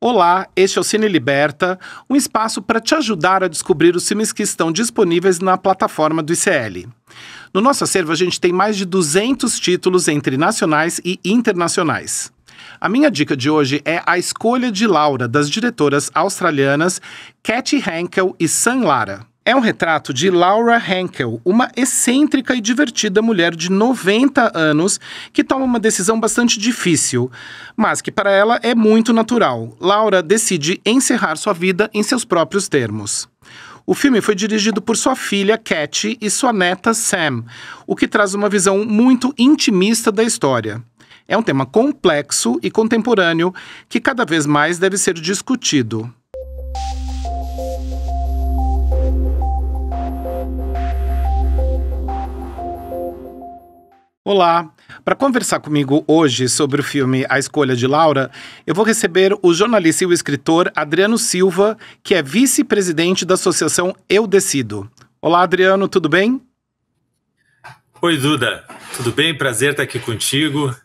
Olá, este é o Cine Liberta, um espaço para te ajudar a descobrir os filmes que estão disponíveis na plataforma do ICL. No nosso acervo, a gente tem mais de 200 títulos entre nacionais e internacionais. A minha dica de hoje é A Escolha de Laura, das diretoras australianas Katie Henkel e Sam Lara. É um retrato de Laura Henkel, uma excêntrica e divertida mulher de 90 anos que toma uma decisão bastante difícil, mas que para ela é muito natural. Laura decide encerrar sua vida em seus próprios termos. O filme foi dirigido por sua filha Katie e sua neta Sam, o que traz uma visão muito intimista da história. É um tema complexo e contemporâneo que cada vez mais deve ser discutido. Olá! Para conversar comigo hoje sobre o filme A Escolha de Laura, eu vou receber o jornalista e o escritor Adriano Silva, que é vice-presidente da associação Eu Decido. Olá, Adriano, tudo bem? Oi, Duda, tudo bem? Prazer estar aqui contigo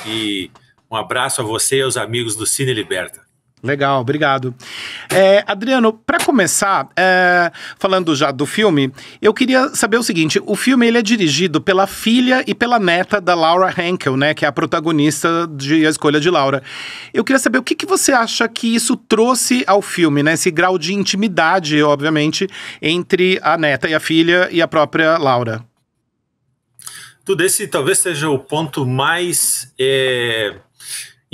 e um abraço a você e aos amigos do Cine Liberta. Legal, obrigado. Adriano, para começar, falando já do filme, eu queria saber o seguinte, o filme ele é dirigido pela filha e pela neta da Laura Henkel, né, que é a protagonista de A Escolha de Laura. Eu queria saber o que você acha que isso trouxe ao filme, né, esse grau de intimidade, obviamente, entre a neta e a filha e a própria Laura. Tudo esse talvez seja o ponto mais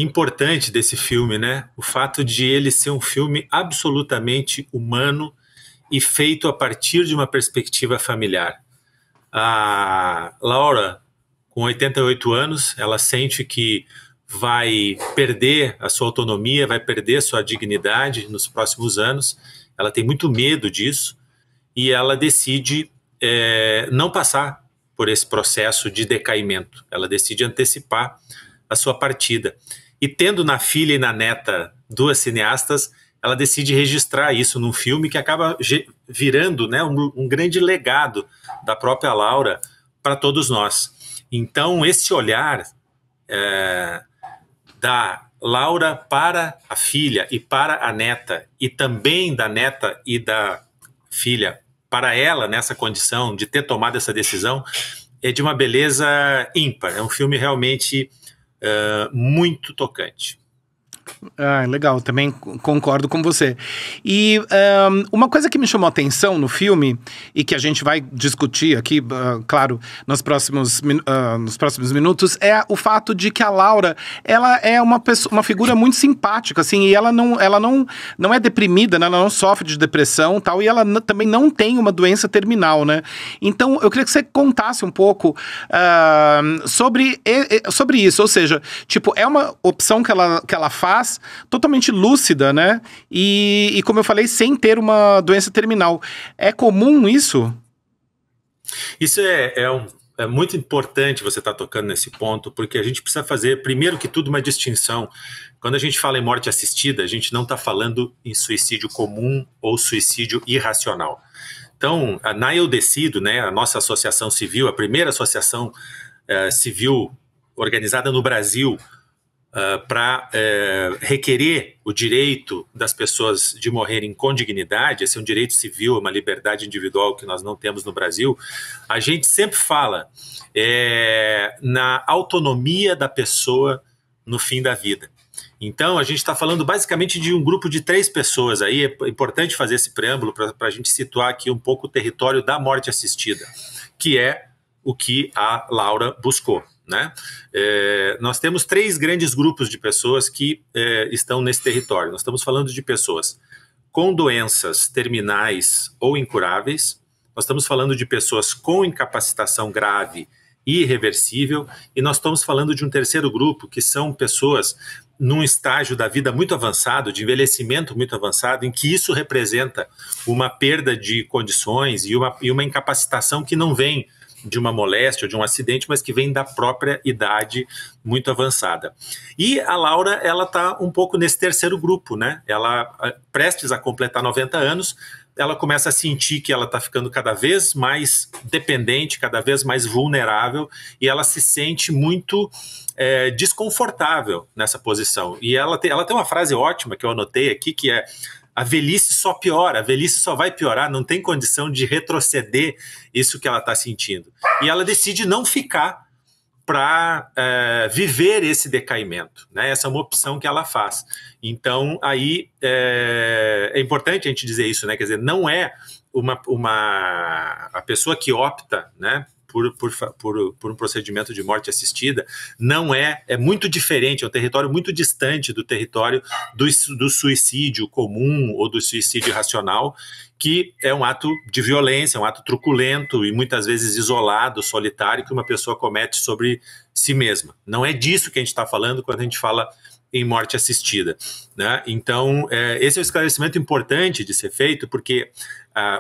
importante desse filme, né? O fato de ele ser um filme absolutamente humano e feito a partir de uma perspectiva familiar. A Laura, com 88 anos, ela sente que vai perder a sua autonomia, vai perder a sua dignidade nos próximos anos. Ela tem muito medo disso e ela decide não passar por esse processo de decaimento. Ela decide antecipar a sua partida. E tendo na filha e na neta duas cineastas, ela decide registrar isso num filme que acaba virando, né, um grande legado da própria Laura para todos nós. Então, esse olhar da Laura para a filha e para a neta, e também da neta e da filha para ela, nessa condição de ter tomado essa decisão, é de uma beleza ímpar. É um filme realmente muito tocante. Ah, legal, também concordo com você. E uma coisa que me chamou a atenção no filme, e que a gente vai discutir aqui, claro, nos próximos minutos, é o fato de que a Laura, ela é uma figura muito simpática, assim, e ela não é deprimida, né, ela não sofre de depressão, tal, e ela também não tem uma doença terminal, né? Então, eu queria que você contasse um pouco sobre isso, ou seja, tipo, é uma opção que ela faz totalmente lúcida, né? E como eu falei, sem ter uma doença terminal. É comum isso? Isso é muito importante você estar tocando nesse ponto, porque a gente precisa fazer, primeiro que tudo, uma distinção. Quando a gente fala em morte assistida, a gente não está falando em suicídio comum ou suicídio irracional. Então, na Eu Decido, né, a nossa associação civil, a primeira associação civil organizada no Brasil para requerer o direito das pessoas de morrerem com dignidade, esse é um direito civil, uma liberdade individual que nós não temos no Brasil, a gente sempre fala na autonomia da pessoa no fim da vida. Então, a gente está falando basicamente de um grupo de 3 pessoas aí, é importante fazer esse preâmbulo para a gente situar aqui um pouco o território da morte assistida, que é o que a Laura buscou. Né? Nós temos 3 grandes grupos de pessoas que estão nesse território. Nós estamos falando de pessoas com doenças terminais ou incuráveis, nós estamos falando de pessoas com incapacitação grave e irreversível, e nós estamos falando de um terceiro grupo, que são pessoas num estágio da vida muito avançado, de envelhecimento muito avançado, em que isso representa uma perda de condições e uma incapacitação que não vem de uma moléstia ou de um acidente, mas que vem da própria idade muito avançada. E a Laura, ela está um pouco nesse terceiro grupo, né? Ela, prestes a completar 90 anos, ela começa a sentir que ela está ficando cada vez mais dependente, cada vez mais vulnerável, e ela se sente muito desconfortável nessa posição. E ela tem uma frase ótima que eu anotei aqui, que é: a velhice só piora, a velhice só vai piorar, não tem condição de retroceder isso que ela está sentindo. E ela decide não ficar para viver esse decaimento, né? Essa é uma opção que ela faz. Então, aí é importante a gente dizer isso, né? Quer dizer, não é a pessoa que opta, né, por um procedimento de morte assistida, não é muito diferente, é um território muito distante do território do suicídio comum ou do suicídio racional, que é um ato de violência, um ato truculento e muitas vezes isolado, solitário, que uma pessoa comete sobre si mesma. Não é disso que a gente está falando quando a gente fala em morte assistida, né? Então, esse é um esclarecimento importante de ser feito, porque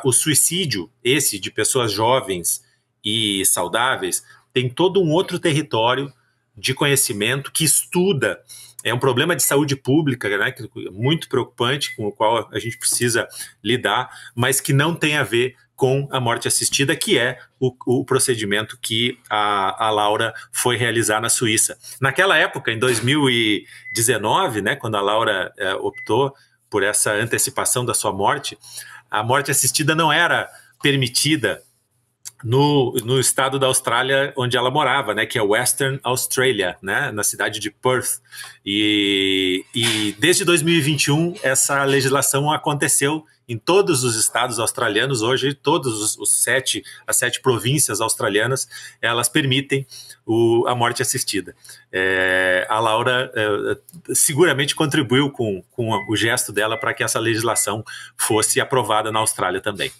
o suicídio, esse de pessoas jovens e saudáveis, tem todo um outro território de conhecimento que estuda. É um problema de saúde pública, né, muito preocupante, com o qual a gente precisa lidar, mas que não tem a ver com a morte assistida, que é o procedimento que a Laura foi realizar na Suíça. Naquela época, em 2019, né, quando a Laura optou por essa antecipação da sua morte, a morte assistida não era permitida no estado da Austrália onde ela morava, né, que é Western Australia, né, na cidade de Perth. E desde 2021 essa legislação aconteceu em todos os estados australianos. Hoje todos as 7 províncias australianas, elas permitem a morte assistida. A Laura seguramente contribuiu com o gesto dela para que essa legislação fosse aprovada na Austrália também.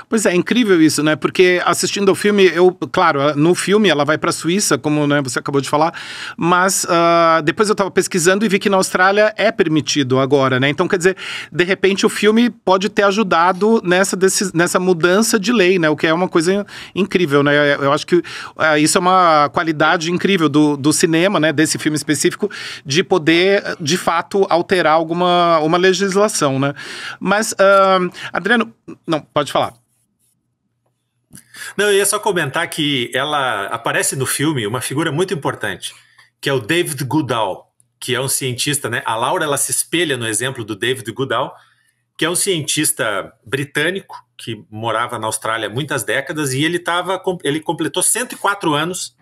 Pois é incrível isso, né? Porque assistindo ao filme, claro, no filme ela vai para a Suíça, como, né, você acabou de falar, mas depois eu estava pesquisando e vi que na Austrália é permitido agora, né? Então, quer dizer, de repente o filme pode ter ajudado nessa mudança de lei, né? O que é uma coisa incrível, né? Eu acho que isso é uma qualidade incrível do cinema, né? Desse filme específico, de poder, de fato, alterar uma legislação, né? Mas, Adriano, não, pode falar. Não, eu ia só comentar que ela aparece no filme uma figura muito importante, que é o David Goodall, que é um cientista, né? A Laura, ela se espelha no exemplo do David Goodall, que é um cientista britânico que morava na Austrália há muitas décadas, e ele completou 104 anos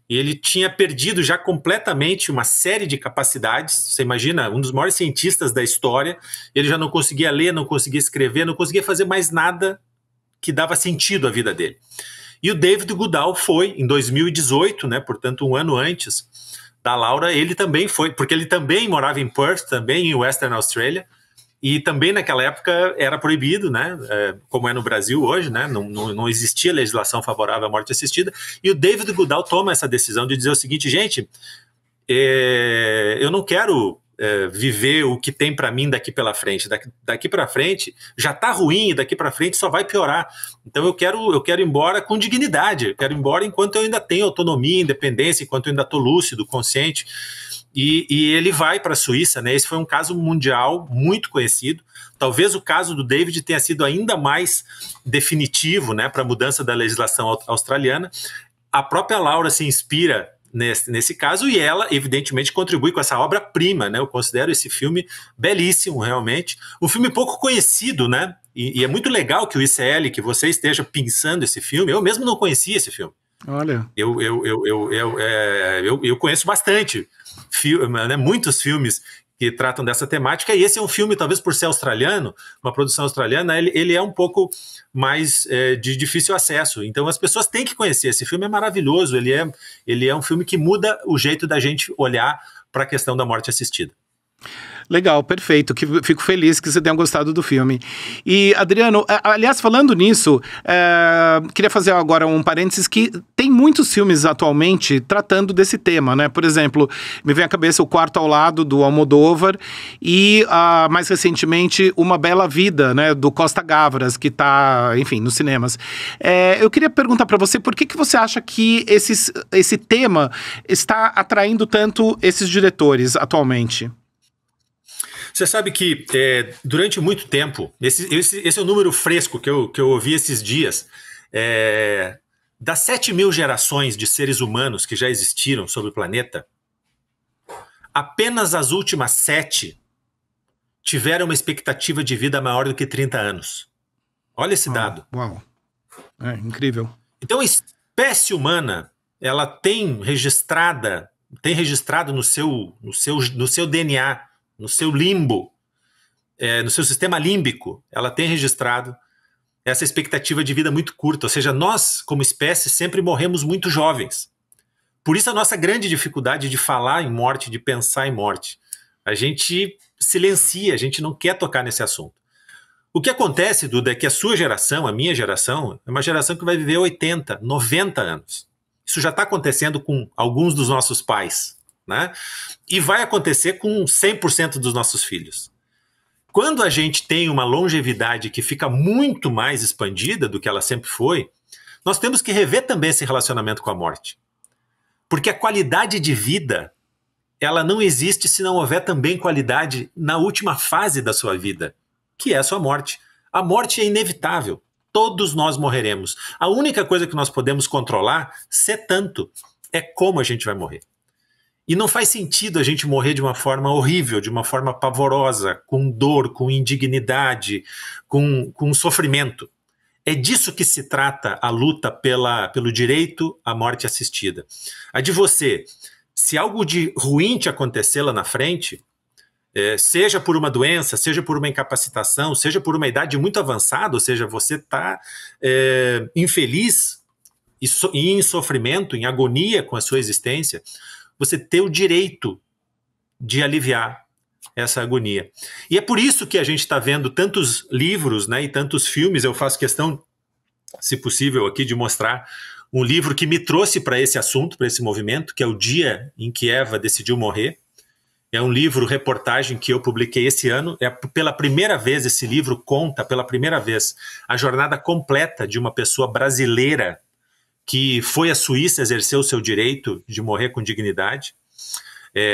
e ele tinha perdido já completamente uma série de capacidades. Você imagina, um dos maiores cientistas da história, ele já não conseguia ler, não conseguia escrever, não conseguia fazer mais nada que dava sentido à vida dele. E o David Goodall foi, em 2018, né, portanto um ano antes da Laura, ele também foi, porque ele também morava em Perth, também em Western Australia, e também naquela época era proibido, né, como é no Brasil hoje, né, não existia legislação favorável à morte assistida, e o David Goodall toma essa decisão de dizer o seguinte: gente, eu não quero viver o que tem para mim daqui pela frente. Daqui para frente já tá ruim, e daqui para frente só vai piorar. Então eu quero ir embora com dignidade, eu quero ir embora enquanto eu ainda tenho autonomia, independência, enquanto eu ainda tô lúcido, consciente. E ele vai para a Suíça, né? Esse foi um caso mundial muito conhecido. Talvez o caso do David tenha sido ainda mais definitivo, né, para a mudança da legislação australiana. A própria Laura se inspira nesse caso, e ela, evidentemente, contribui com essa obra-prima, né? Eu considero esse filme belíssimo, realmente. Um filme pouco conhecido, né? E é muito legal que o ICL, que você esteja pensando esse filme. Eu mesmo não conhecia esse filme. Olha. Eu conheço bastante, né, muitos filmes que tratam dessa temática, e esse é um filme, talvez por ser australiano, uma produção australiana, ele é um pouco mais de difícil acesso. Então as pessoas têm que conhecer. Esse filme é maravilhoso, ele é um filme que muda o jeito da gente olhar para a questão da morte assistida. Legal, perfeito. Fico feliz que você tenha gostado do filme. E, Adriano, aliás, falando nisso, queria fazer agora um parênteses, que tem muitos filmes atualmente tratando desse tema, né? Por exemplo, me vem à cabeça O Quarto ao Lado, do Almodóvar, e, mais recentemente, Uma Bela Vida, né? Do Costa Gavras, que está, enfim, nos cinemas. Eu queria perguntar para você, por que você acha que esse tema está atraindo tanto esses diretores atualmente? Você sabe que durante muito tempo, esse é um número fresco que eu ouvi esses dias, das 7.000 gerações de seres humanos que já existiram sobre o planeta, apenas as últimas 7 tiveram uma expectativa de vida maior do que 30 anos. Olha esse dado. Uau. É incrível. Então, a espécie humana, ela tem registrado no seu DNA, no seu limbo, no seu sistema límbico, ela tem registrado essa expectativa de vida muito curta. Ou seja, nós, como espécie, sempre morremos muito jovens. Por isso a nossa grande dificuldade de falar em morte, de pensar em morte. A gente silencia, a gente não quer tocar nesse assunto. O que acontece, Duda, é que a sua geração, a minha geração, é uma geração que vai viver 80, 90 anos. Isso já está acontecendo com alguns dos nossos pais, né? E vai acontecer com 100% dos nossos filhos. Quando a gente tem uma longevidade que fica muito mais expandida do que ela sempre foi, nós temos que rever também esse relacionamento com a morte. Porque a qualidade de vida, ela não existe se não houver também qualidade na última fase da sua vida, que é a sua morte. A morte é inevitável. Todos nós morreremos. A única coisa que nós podemos controlar, se tanto, é como a gente vai morrer. E não faz sentido a gente morrer de uma forma horrível, de uma forma pavorosa, com dor, com indignidade, com sofrimento. É disso que se trata a luta pelo direito à morte assistida. A de você, se algo de ruim te acontecer lá na frente, seja por uma doença, seja por uma incapacitação, seja por uma idade muito avançada, ou seja, você está infeliz e em sofrimento, em agonia com a sua existência, você ter o direito de aliviar essa agonia. E é por isso que a gente está vendo tantos livros, né, e tantos filmes. Eu faço questão, se possível, aqui de mostrar um livro que me trouxe para esse assunto, para esse movimento, que é O Dia em que Eva Decidiu Morrer. É um livro-reportagem que eu publiquei esse ano. Pela primeira vez, esse livro conta, pela primeira vez, a jornada completa de uma pessoa brasileira que foi à Suíça exercer o seu direito de morrer com dignidade.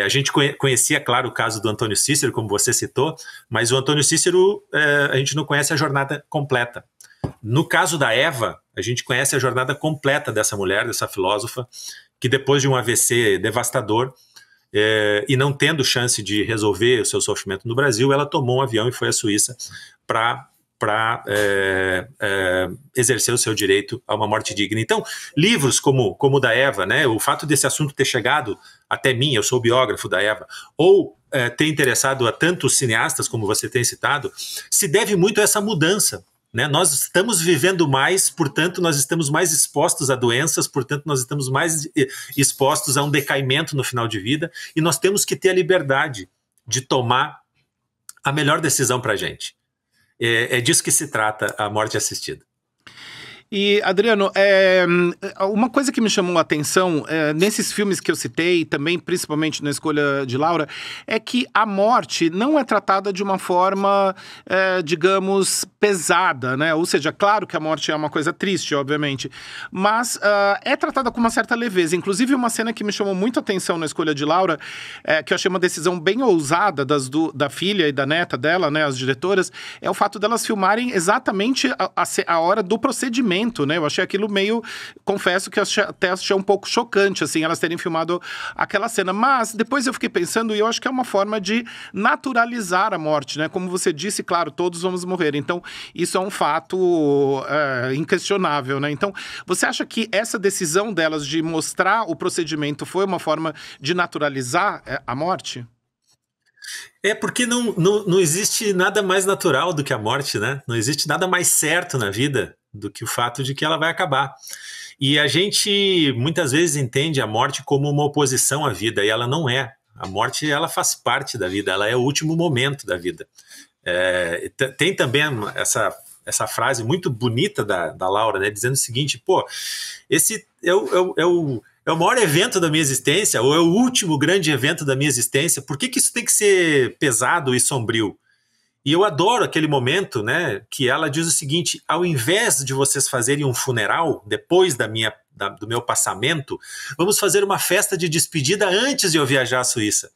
A gente conhecia, claro, o caso do Antônio Cícero, como você citou, mas o Antônio Cícero, a gente não conhece a jornada completa. No caso da Eva, a gente conhece a jornada completa dessa mulher, dessa filósofa, que depois de um AVC devastador, e não tendo chance de resolver o seu sofrimento no Brasil, ela tomou um avião e foi à Suíça para exercer o seu direito a uma morte digna. Então, livros como o da Eva, né, o fato desse assunto ter chegado até mim, eu sou biógrafo da Eva, ou ter interessado a tantos cineastas como você tem citado, se deve muito a essa mudança. Né? Nós estamos vivendo mais, portanto nós estamos mais expostos a doenças, portanto nós estamos mais expostos a um decaimento no final de vida, e nós temos que ter a liberdade de tomar a melhor decisão para a gente. É disso que se trata a morte assistida. E, Adriano, uma coisa que me chamou a atenção nesses filmes que eu citei, também principalmente na escolha de Laura, é que a morte não é tratada de uma forma, digamos, pesada, né? Ou seja, claro que a morte é uma coisa triste, obviamente, mas é tratada com uma certa leveza. Inclusive, uma cena que me chamou muito a atenção na escolha de Laura, que eu achei uma decisão bem ousada da filha e da neta dela, né, as diretoras, é o fato delas filmarem exatamente a hora do procedimento. Né? Eu achei aquilo meio, confesso que eu até achei um pouco chocante, assim, elas terem filmado aquela cena, mas depois eu fiquei pensando, e eu acho que é uma forma de naturalizar a morte, né? Como você disse, claro, todos vamos morrer, então isso é um fato inquestionável, né? Então, você acha que essa decisão delas de mostrar o procedimento foi uma forma de naturalizar a morte? Porque não existe nada mais natural do que a morte, né? Não existe nada mais certo na vida do que o fato de que ela vai acabar. E a gente muitas vezes entende a morte como uma oposição à vida, e ela não é. A morte, ela faz parte da vida, ela é o último momento da vida. Tem também essa frase muito bonita da Laura, né, dizendo o seguinte, esse é o maior evento da minha existência, ou é o último grande evento da minha existência, por que isso tem que ser pesado e sombrio? E eu adoro aquele momento, né, que ela diz o seguinte, ao invés de vocês fazerem um funeral, depois do meu passamento, vamos fazer uma festa de despedida antes de eu viajar à Suíça.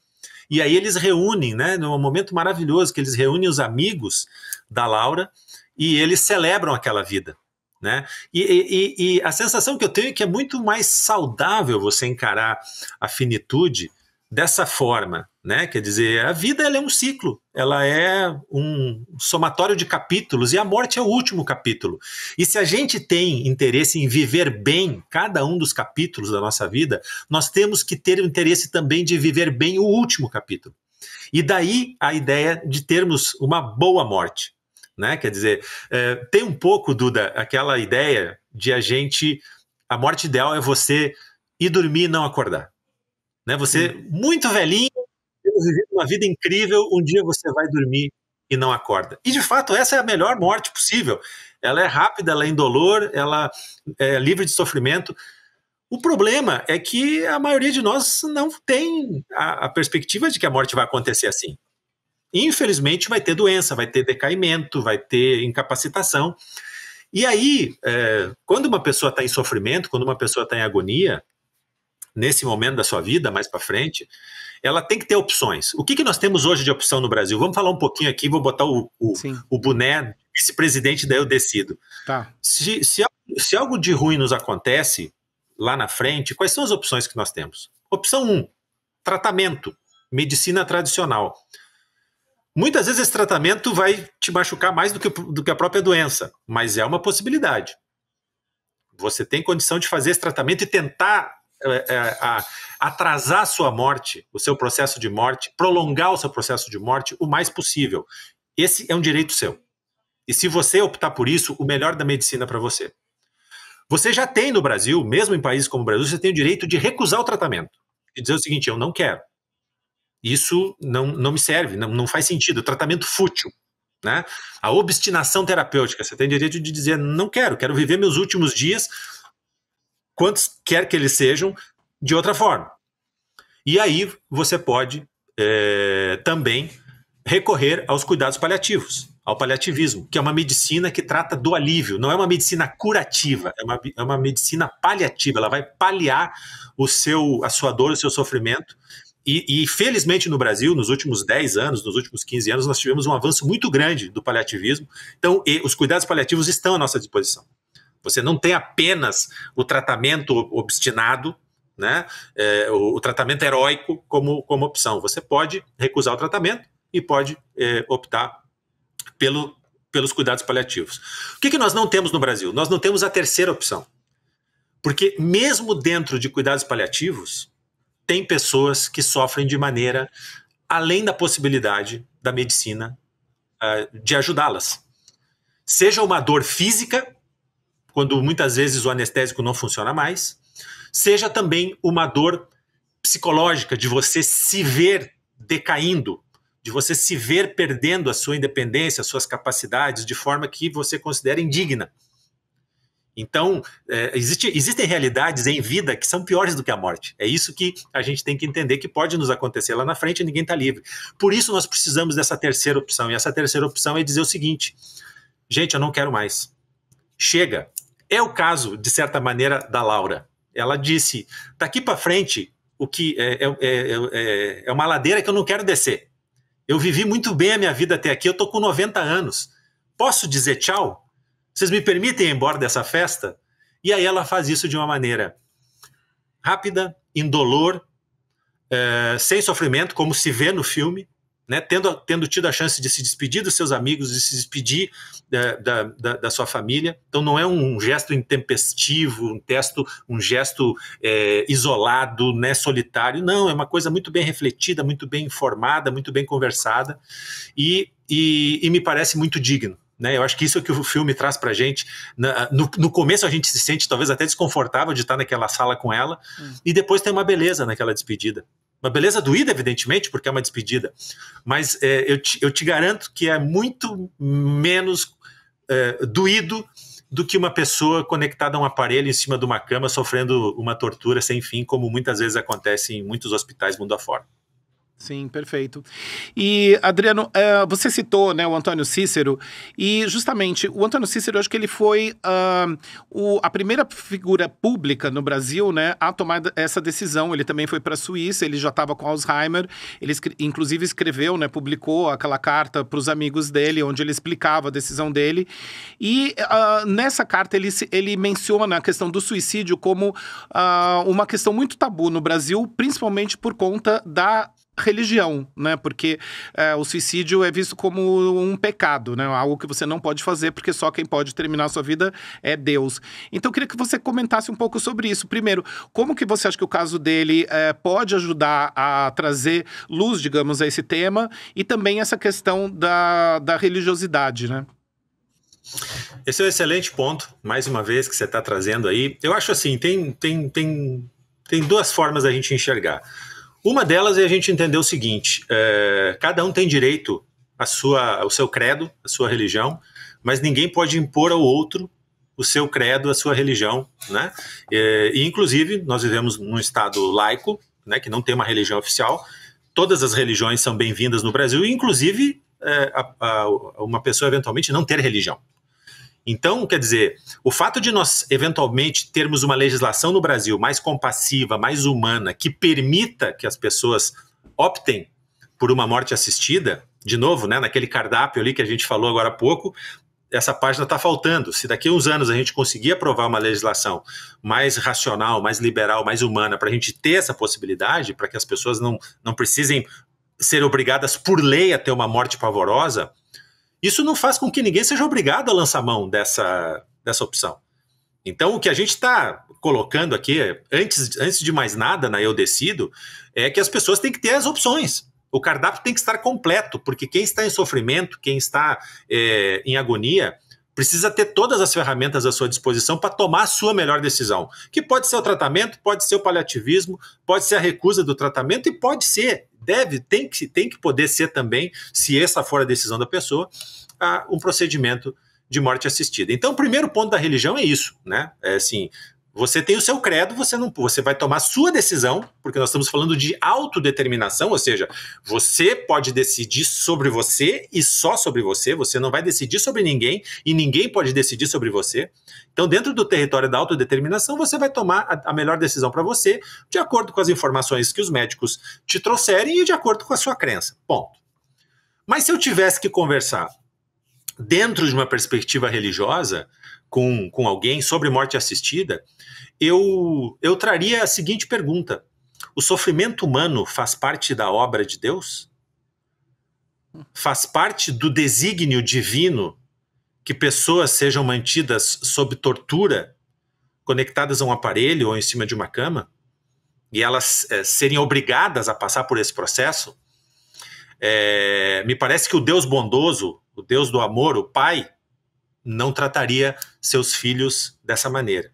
E aí eles reúnem, né, num momento maravilhoso, que eles reúnem os amigos da Laura e eles celebram aquela vida, né? E a sensação que eu tenho é que é muito mais saudável você encarar a finitude dessa forma, né? Quer dizer, a vida ela é um ciclo, ela é um somatório de capítulos e a morte é o último capítulo. E se a gente tem interesse em viver bem cada um dos capítulos da nossa vida, nós temos que ter o interesse também de viver bem o último capítulo. E daí a ideia de termos uma boa morte, né? Quer dizer, tem um pouco, Duda, aquela ideia de a morte ideal é você ir dormir e não acordar. Né? Você, muito velhinho, vivendo uma vida incrível, um dia você vai dormir e não acorda. E, de fato, essa é a melhor morte possível. Ela é rápida, ela é indolor, ela é livre de sofrimento. O problema é que a maioria de nós não tem a perspectiva de que a morte vai acontecer assim. Infelizmente, vai ter doença, vai ter decaimento, vai ter incapacitação. E aí, quando uma pessoa está em sofrimento, quando uma pessoa está em agonia, nesse momento da sua vida, mais para frente, ela tem que ter opções. O que nós temos hoje de opção no Brasil? Vamos falar um pouquinho aqui, vou botar o boné vice-presidente, daí eu decido. Tá. Se algo de ruim nos acontece lá na frente, quais são as opções que nós temos? Opção 1, tratamento, medicina tradicional. Muitas vezes esse tratamento vai te machucar mais do que a própria doença, mas é uma possibilidade. Você tem condição de fazer esse tratamento e tentar atrasar a sua morte, o seu processo de morte, prolongar o seu processo de morte o mais possível. Esse é um direito seu. E se você optar por isso, o melhor da medicina para você. Você já tem no Brasil, mesmo em países como o Brasil, você tem o direito de recusar o tratamento. E dizer o seguinte, eu não quero. Isso não me serve, não faz sentido. Tratamento fútil. Né? A obstinação terapêutica, você tem direito de dizer, não quero viver meus últimos dias, quantos quer que eles sejam, de outra forma. E aí você pode também recorrer aos cuidados paliativos, ao paliativismo, que é uma medicina que trata do alívio, não é uma medicina curativa, é uma medicina paliativa, ela vai paliar a sua dor, o seu sofrimento. E felizmente no Brasil, nos últimos 10 anos, nos últimos 15 anos, nós tivemos um avanço muito grande do paliativismo. Então, os cuidados paliativos estão à nossa disposição. Você não tem apenas o tratamento obstinado, né? O tratamento heróico como opção. Você pode recusar o tratamento e pode optar pelos cuidados paliativos. O que nós não temos no Brasil? Nós não temos a terceira opção. Porque mesmo dentro de cuidados paliativos, tem pessoas que sofrem de maneira além da possibilidade da medicina de ajudá-las. Seja uma dor física, quando muitas vezes o anestésico não funciona mais, seja também uma dor psicológica, de você se ver decaindo, de você se ver perdendo a sua independência, as suas capacidades, de forma que você considera indigna. Então, existem realidades em vida que são piores do que a morte. É isso que a gente tem que entender, que pode nos acontecer lá na frente e ninguém está livre. Por isso nós precisamos dessa terceira opção. E essa terceira opção é dizer o seguinte, gente, eu não quero mais. Chega. É o caso, de certa maneira, da Laura. Ela disse, daqui para frente, o que é uma ladeira que eu não quero descer. Eu vivi muito bem a minha vida até aqui, eu estou com 90 anos. Posso dizer tchau? Vocês me permitem ir embora dessa festa? E aí ela faz isso de uma maneira rápida, indolor, sem sofrimento, como se vê no filme, né? Tendo tido a chance de se despedir dos seus amigos, de se despedir da sua família. Então não é um gesto intempestivo, um gesto isolado, né, solitário. Não, é uma coisa muito bem refletida, muito bem informada, muito bem conversada e me parece muito digno. Né? Eu acho que isso é que o filme traz pra gente. No começo a gente se sente talvez até desconfortável de estar naquela sala com ela, e depois tem uma beleza naquela despedida. Uma beleza doída, evidentemente, porque é uma despedida. Mas eu te garanto que é muito menos doído do que uma pessoa conectada a um aparelho em cima de uma cama sofrendo uma tortura sem fim, como muitas vezes acontece em muitos hospitais mundo afora. Sim, perfeito. E, Adriano, você citou, né, o Antônio Cícero, e justamente o Antônio Cícero, eu acho que ele foi a primeira figura pública no Brasil, né, a tomar essa decisão. Ele também foi para a Suíça, ele já estava com Alzheimer, ele inclusive escreveu, né, publicou aquela carta para os amigos dele, onde ele explicava a decisão dele, e nessa carta ele menciona a questão do suicídio como uma questão muito tabu no Brasil, principalmente por conta da religião, né? Porque o suicídio é visto como um pecado, né? Algo que você não pode fazer, porque só quem pode terminar a sua vida é Deus. Então, eu queria que você comentasse um pouco sobre isso. Primeiro, como que você acha que o caso dele pode ajudar a trazer luz, digamos, a esse tema, e também essa questão da religiosidade, né? Esse é um excelente ponto, mais uma vez, que você está trazendo aí. Eu acho assim, tem duas formas da gente enxergar. Uma delas é a gente entender o seguinte, cada um tem direito ao seu credo, a sua religião, mas ninguém pode impor ao outro o seu credo, a sua religião, né? E inclusive, nós vivemos num estado laico, né, que não tem uma religião oficial, todas as religiões são bem-vindas no Brasil, inclusive uma pessoa eventualmente não ter religião. Então, quer dizer, o fato de nós eventualmente termos uma legislação no Brasil mais compassiva, mais humana, que permita que as pessoas optem por uma morte assistida, de novo, né, naquele cardápio ali que a gente falou agora há pouco, essa página está faltando. Se daqui a uns anos a gente conseguir aprovar uma legislação mais racional, mais liberal, mais humana, para a gente ter essa possibilidade, para que as pessoas não precisem ser obrigadas por lei a ter uma morte pavorosa, isso não faz com que ninguém seja obrigado a lançar mão dessa opção. Então, o que a gente está colocando aqui, antes de mais nada, na Eu Decido, é que as pessoas têm que ter as opções. O cardápio tem que estar completo, porque quem está em sofrimento, quem está em agonia, precisa ter todas as ferramentas à sua disposição para tomar a sua melhor decisão. Que pode ser o tratamento, pode ser o paliativismo, pode ser a recusa do tratamento e pode ser, tem que poder ser também, se essa for a decisão da pessoa, um procedimento de morte assistida. Então, o primeiro ponto da religião é isso, né? É assim, você tem o seu credo, você vai tomar a sua decisão, porque nós estamos falando de autodeterminação, ou seja, você pode decidir sobre você e só sobre você, você não vai decidir sobre ninguém e ninguém pode decidir sobre você. Então, dentro do território da autodeterminação, você vai tomar a melhor decisão para você, de acordo com as informações que os médicos te trouxerem e de acordo com a sua crença. Ponto. Mas se eu tivesse que conversar dentro de uma perspectiva religiosa com alguém sobre morte assistida, eu traria a seguinte pergunta: o sofrimento humano faz parte da obra de Deus? Faz parte do desígnio divino que pessoas sejam mantidas sob tortura, conectadas a um aparelho ou em cima de uma cama, e elas serem obrigadas a passar por esse processo? Me parece que o Deus bondoso, o Deus do amor, o Pai, não trataria seus filhos dessa maneira.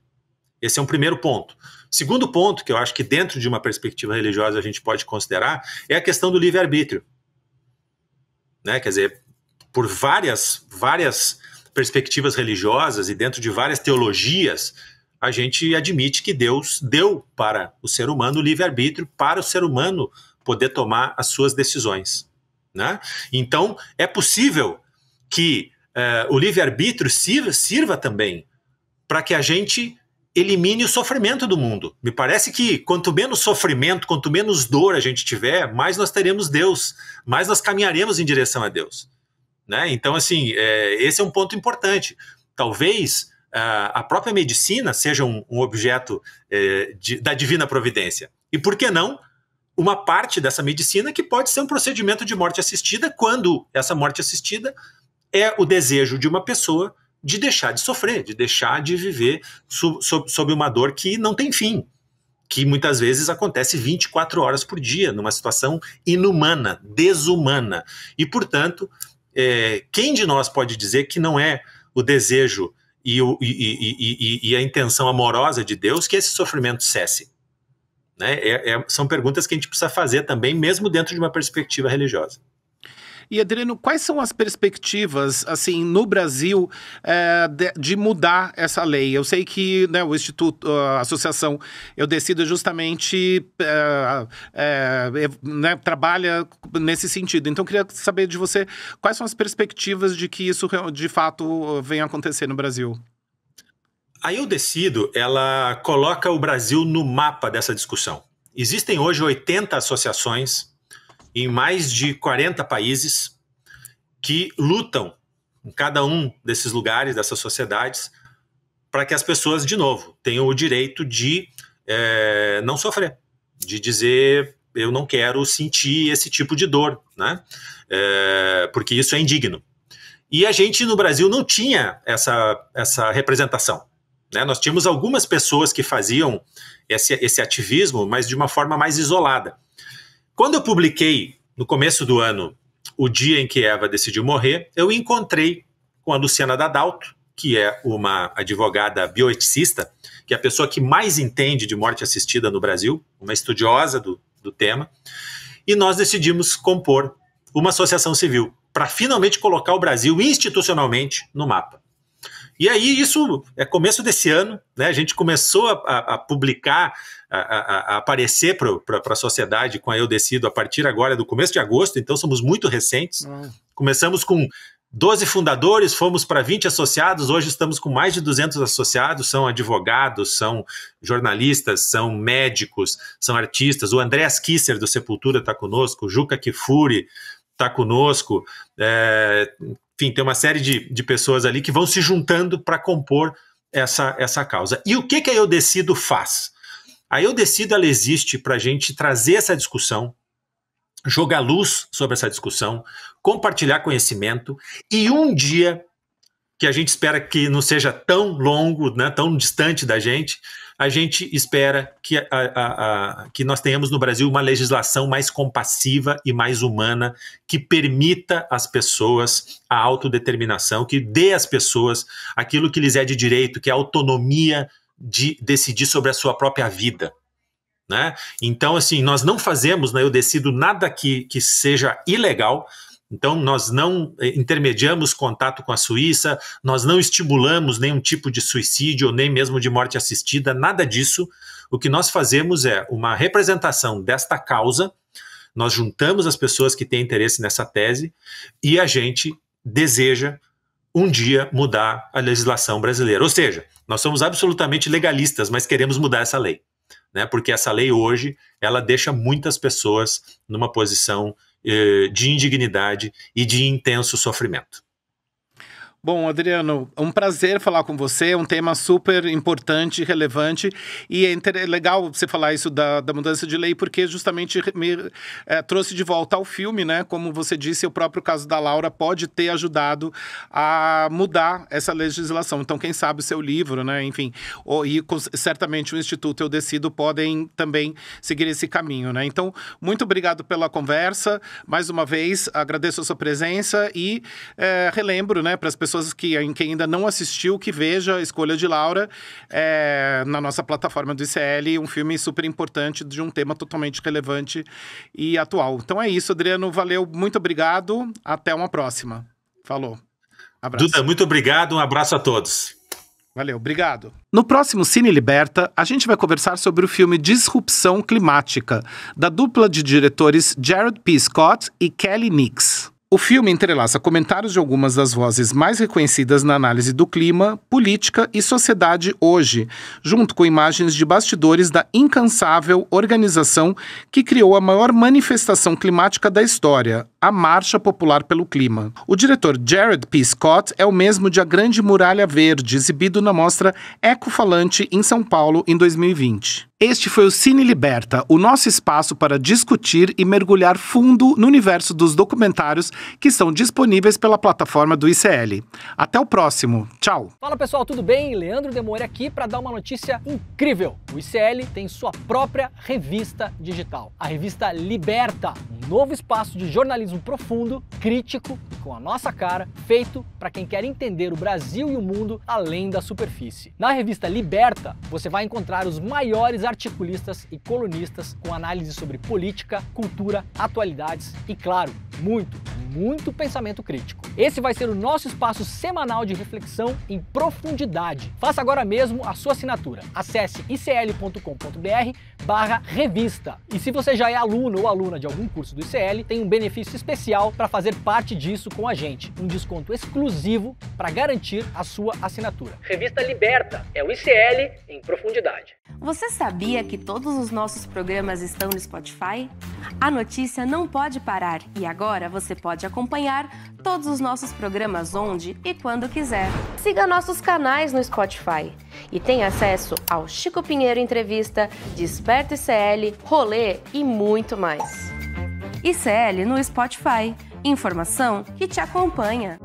Esse é um primeiro ponto. Segundo ponto, que eu acho que dentro de uma perspectiva religiosa a gente pode considerar, é a questão do livre-arbítrio. Né? Quer dizer, por várias perspectivas religiosas e dentro de várias teologias, a gente admite que Deus deu para o ser humano o livre-arbítrio, para o ser humano poder tomar as suas decisões. Né? Então, é possível que o livre-arbítrio sirva também para que a gente elimine o sofrimento do mundo. Me parece que quanto menos sofrimento, quanto menos dor a gente tiver, mais nós teremos Deus, mais nós caminharemos em direção a Deus. Né? Então, assim, esse é um ponto importante. Talvez a própria medicina seja um objeto da divina providência. E por que não uma parte dessa medicina que pode ser um procedimento de morte assistida, quando essa morte assistida é o desejo de uma pessoa de deixar de sofrer, de deixar de viver sob uma dor que não tem fim, que muitas vezes acontece 24 horas por dia, numa situação inumana, desumana. E, portanto, quem de nós pode dizer que não é o desejo e a intenção amorosa de Deus que esse sofrimento cesse? Né? São perguntas que a gente precisa fazer também, mesmo dentro de uma perspectiva religiosa. E, Adriano, quais são as perspectivas, assim, no Brasil, de mudar essa lei? Eu sei que, né, o Instituto, a Associação Eu Decido justamente né, trabalha nesse sentido. Então, eu queria saber de você quais são as perspectivas de que isso, de fato, venha a acontecer no Brasil. A Eu Decido, ela coloca o Brasil no mapa dessa discussão. Existem hoje 80 associações em mais de 40 países que lutam em cada um desses lugares, dessas sociedades, para que as pessoas, de novo, tenham o direito de não sofrer, de dizer eu não quero sentir esse tipo de dor, né? Porque isso é indigno. E a gente no Brasil não tinha essa representação, né? Nós tínhamos algumas pessoas que faziam esse ativismo, mas de uma forma mais isolada. Quando eu publiquei, no começo do ano, O Dia em que Eva Decidiu Morrer, eu encontrei com a Luciana Dadalto, que é uma advogada bioeticista, que é a pessoa que mais entende de morte assistida no Brasil, uma estudiosa do tema, e nós decidimos compor uma associação civil para finalmente colocar o Brasil institucionalmente no mapa. E aí isso é começo desse ano, né? A gente começou a publicar, a aparecer para a sociedade com a Eu Decido a partir agora do começo de agosto, então somos muito recentes. Começamos com 12 fundadores, fomos para 20 associados, hoje estamos com mais de 200 associados, são advogados, são jornalistas, são médicos, são artistas. O Andreas Kisser do Sepultura está conosco, o Juca Kfouri está conosco, enfim, tem uma série de pessoas ali que vão se juntando para compor essa causa. E o que a Eu Decido faz? A Eu Decido, ela existe para a gente trazer essa discussão, jogar luz sobre essa discussão, compartilhar conhecimento, e um dia, que a gente espera que não seja tão longo, né, tão distante da gente, a gente espera que nós tenhamos no Brasil uma legislação mais compassiva e mais humana, que permita às pessoas a autodeterminação, que dê às pessoas aquilo que lhes é de direito, que é a autonomia de decidir sobre a sua própria vida, né? Então, assim, nós não fazemos, né, Eu Decido, nada que seja ilegal. Então, nós não intermediamos contato com a Suíça, nós não estimulamos nenhum tipo de suicídio ou nem mesmo de morte assistida, nada disso. O que nós fazemos é uma representação desta causa, nós juntamos as pessoas que têm interesse nessa tese e a gente deseja um dia mudar a legislação brasileira. Ou seja, nós somos absolutamente legalistas, mas queremos mudar essa lei, né? Porque essa lei hoje, ela deixa muitas pessoas numa posição de indignidade e de intenso sofrimento. Bom, Adriano, um prazer falar com você, um tema super importante, relevante, e é legal você falar isso da mudança de lei, porque justamente me trouxe de volta ao filme, né? Como você disse, o próprio caso da Laura pode ter ajudado a mudar essa legislação. Então, quem sabe o seu livro, né? Enfim, certamente o Instituto Eu Decido podem também seguir esse caminho, né? Então, muito obrigado pela conversa. Mais uma vez, agradeço a sua presença e relembro, né, para as pessoas que ainda não assistiu, que veja A Escolha de Laura na nossa plataforma do ICL, um filme super importante de um tema totalmente relevante e atual. Então é isso, Adriano, valeu, muito obrigado, até uma próxima. Falou. Abraço. Duda, muito obrigado, um abraço a todos. Valeu, obrigado. No próximo Cine Liberta, a gente vai conversar sobre o filme Disrupção Climática, da dupla de diretores Jared P. Scott e Kelly Nix. O filme entrelaça comentários de algumas das vozes mais reconhecidas na análise do clima, política e sociedade hoje, junto com imagens de bastidores da incansável organização que criou a maior manifestação climática da história, a Marcha Popular pelo Clima. O diretor Jared P. Scott é o mesmo de A Grande Muralha Verde, exibido na mostra Ecofalante em São Paulo em 2020. Este foi o Cine Liberta, o nosso espaço para discutir e mergulhar fundo no universo dos documentários que estão disponíveis pela plataforma do ICL. Até o próximo. Tchau. Fala pessoal, tudo bem? Leandro Demore aqui para dar uma notícia incrível. O ICL tem sua própria revista digital, a revista Liberta, um novo espaço de jornalismo profundo, crítico, com a nossa cara, feito para quem quer entender o Brasil e o mundo além da superfície. Na revista Liberta, você vai encontrar os maiores articulistas e colunistas com análise sobre política, cultura, atualidades e, claro, muito muito pensamento crítico. Esse vai ser o nosso espaço semanal de reflexão em profundidade. Faça agora mesmo a sua assinatura. Acesse icl.com.br/revista. E se você já é aluno ou aluna de algum curso do ICL, tem um benefício especial para fazer parte disso com a gente. Um desconto exclusivo para garantir a sua assinatura. Revista Liberta é o ICL em profundidade. Você sabia que todos os nossos programas estão no Spotify? A notícia não pode parar e agora você pode acompanhar todos os nossos programas onde e quando quiser. Siga nossos canais no Spotify e tenha acesso ao Chico Pinheiro Entrevista, Desperta ICL, Rolê e muito mais. ICL no Spotify. Informação que te acompanha.